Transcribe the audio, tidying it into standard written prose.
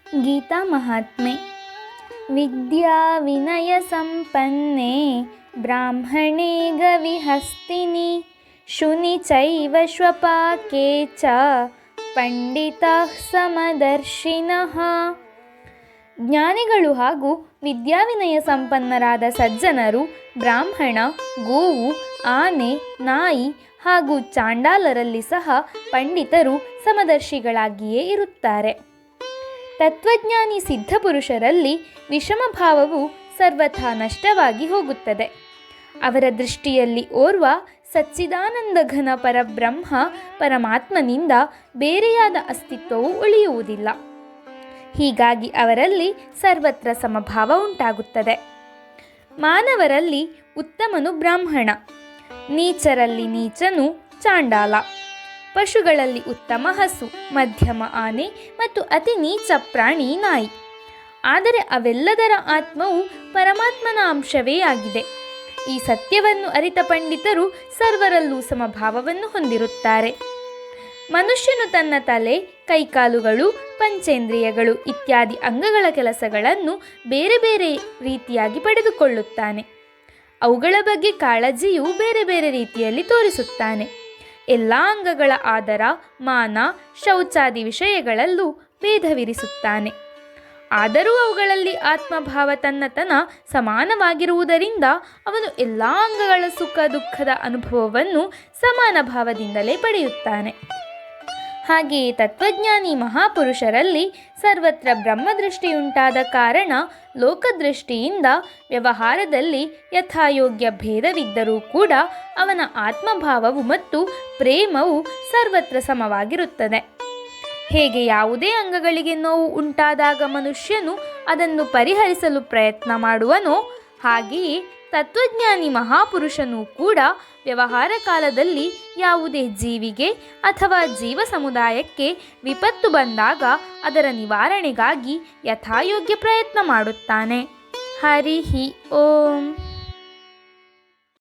ಗೀತಾ ಮಹಾತ್ಮೆ. ವಿದ್ಯಾ ವಿನಯ ಸಂಪನ್ನೆ ಬ್ರಾಹ್ಮಣೇ ಗವಿಹಸ್ತಿನಿ ಶುನಿ ಚೈವ ಶ್ವಪಾಕೆ ಚ ಪಂಡಿತಾಃ ಸಮದರ್ಶಿನಃ. ಜ್ಞಾನಿಗಳು ಹಾಗೂ ವಿದ್ಯಾವಿನಯ ಸಂಪನ್ನರಾದ ಸಜ್ಜನರು ಬ್ರಾಹ್ಮಣ, ಗೋವು, ಆನೆ, ನಾಯಿ ಹಾಗೂ ಚಾಂಡಾಲರಲ್ಲಿ ಸಹ ಪಂಡಿತರು ಸಮದರ್ಶಿಗಳಾಗಿಯೇ ಇರುತ್ತಾರೆ. ತತ್ವಜ್ಞಾನಿ ಸಿದ್ಧಪುರುಷರಲ್ಲಿ ವಿಷಮಭಾವವು ಸರ್ವಥಾ ನಷ್ಟವಾಗಿ ಹೋಗುತ್ತದೆ. ಅವರ ದೃಷ್ಟಿಯಲ್ಲಿ ಓರ್ವ ಸಚ್ಚಿದಾನಂದ ಘನ ಪರಬ್ರಹ್ಮ ಪರಮಾತ್ಮನಿಂದ ಬೇರೆಯಾದ ಅಸ್ತಿತ್ವವು ಉಳಿಯುವುದಿಲ್ಲ. ಹೀಗಾಗಿ ಅವರಲ್ಲಿ ಸರ್ವತ್ರ ಸಮಭಾವ ಉಂಟಾಗುತ್ತದೆ. ಮಾನವರಲ್ಲಿ ಉತ್ತಮನು ಬ್ರಾಹ್ಮಣ, ನೀಚರಲ್ಲಿ ನೀಚನು ಚಾಂಡಾಲ, ಪಶುಗಳಲ್ಲಿ ಉತ್ತಮ ಹಸು, ಮಧ್ಯಮ ಆನೆ ಮತ್ತು ಅತಿ ನೀಚ ಪ್ರಾಣಿ ನಾಯಿ. ಆದರೆ ಅವೆಲ್ಲದರ ಆತ್ಮವು ಪರಮಾತ್ಮನ ಅಂಶವೇ ಆಗಿದೆ. ಈ ಸತ್ಯವನ್ನು ಅರಿತ ಪಂಡಿತರು ಸರ್ವರಲ್ಲೂ ಸಮಭಾವವನ್ನು ಹೊಂದಿರುತ್ತಾರೆ. ಮನುಷ್ಯನು ತನ್ನ ತಲೆ, ಕೈಕಾಲುಗಳು, ಪಂಚೇಂದ್ರಿಯಗಳು ಇತ್ಯಾದಿ ಅಂಗಗಳ ಕೆಲಸಗಳನ್ನು ಬೇರೆ ಬೇರೆ ರೀತಿಯಾಗಿ ಪಡೆದುಕೊಳ್ಳುತ್ತಾನೆ. ಅವುಗಳ ಬಗ್ಗೆ ಕಾಳಜಿಯು ಬೇರೆ ಬೇರೆ ರೀತಿಯಲ್ಲಿ ತೋರಿಸುತ್ತಾನೆ. ಎಲ್ಲ ಅಂಗಗಳ ಆದರ, ಮಾನ, ಶೌಚಾದಿ ವಿಷಯಗಳಲ್ಲೂ ಭೇದವಿರಿಸುತ್ತಾನೆ. ಆದರೂ ಅವುಗಳಲ್ಲಿ ಆತ್ಮಭಾವ ತನ್ನತನ ಸಮಾನವಾಗಿರುವುದರಿಂದ ಅವನು ಎಲ್ಲ ಅಂಗಗಳ ಸುಖ ದುಃಖದ ಅನುಭವವನ್ನು ಸಮಾನ ಭಾವದಿಂದಲೇ ಪಡೆಯುತ್ತಾನೆ. ಹಾಗೆಯೇ ತತ್ವಜ್ಞಾನಿ ಮಹಾಪುರುಷರಲ್ಲಿ ಸರ್ವತ್ರ ಬ್ರಹ್ಮದೃಷ್ಟಿಯುಂಟಾದ ಕಾರಣ ಲೋಕದೃಷ್ಟಿಯಿಂದ ವ್ಯವಹಾರದಲ್ಲಿ ಯಥಾಯೋಗ್ಯ ಭೇದವಿದ್ದರೂ ಕೂಡ ಅವನ ಆತ್ಮಭಾವವು ಮತ್ತು ಪ್ರೇಮವು ಸರ್ವತ್ರ ಸಮವಾಗಿರುತ್ತದೆ. ಹೇಗೆ ಯಾವುದೇ ಅಂಗಗಳಿಗೆ ನೋವು ಉಂಟಾದಾಗ ಮನುಷ್ಯನು ಅದನ್ನು ಪರಿಹರಿಸಲು ಪ್ರಯತ್ನ ಮಾಡುವನೋ, ಹಾಗೆಯೇ ತತ್ವಜ್ಞಾನಿ ಮಹಾಪುರುಷನೂ ಕೂಡ ವ್ಯವಹಾರ ಕಾಲದಲ್ಲಿ ಯಾವುದೇ ಜೀವಿಗೆ ಅಥವಾ ಜೀವ ಸಮುದಾಯಕ್ಕೆ ವಿಪತ್ತು ಬಂದಾಗ ಅದರ ನಿವಾರಣೆಗಾಗಿ ಯಥಾಯೋಗ್ಯ ಪ್ರಯತ್ನ ಮಾಡುತ್ತಾನೆ. ಹರಿ ಓಂ.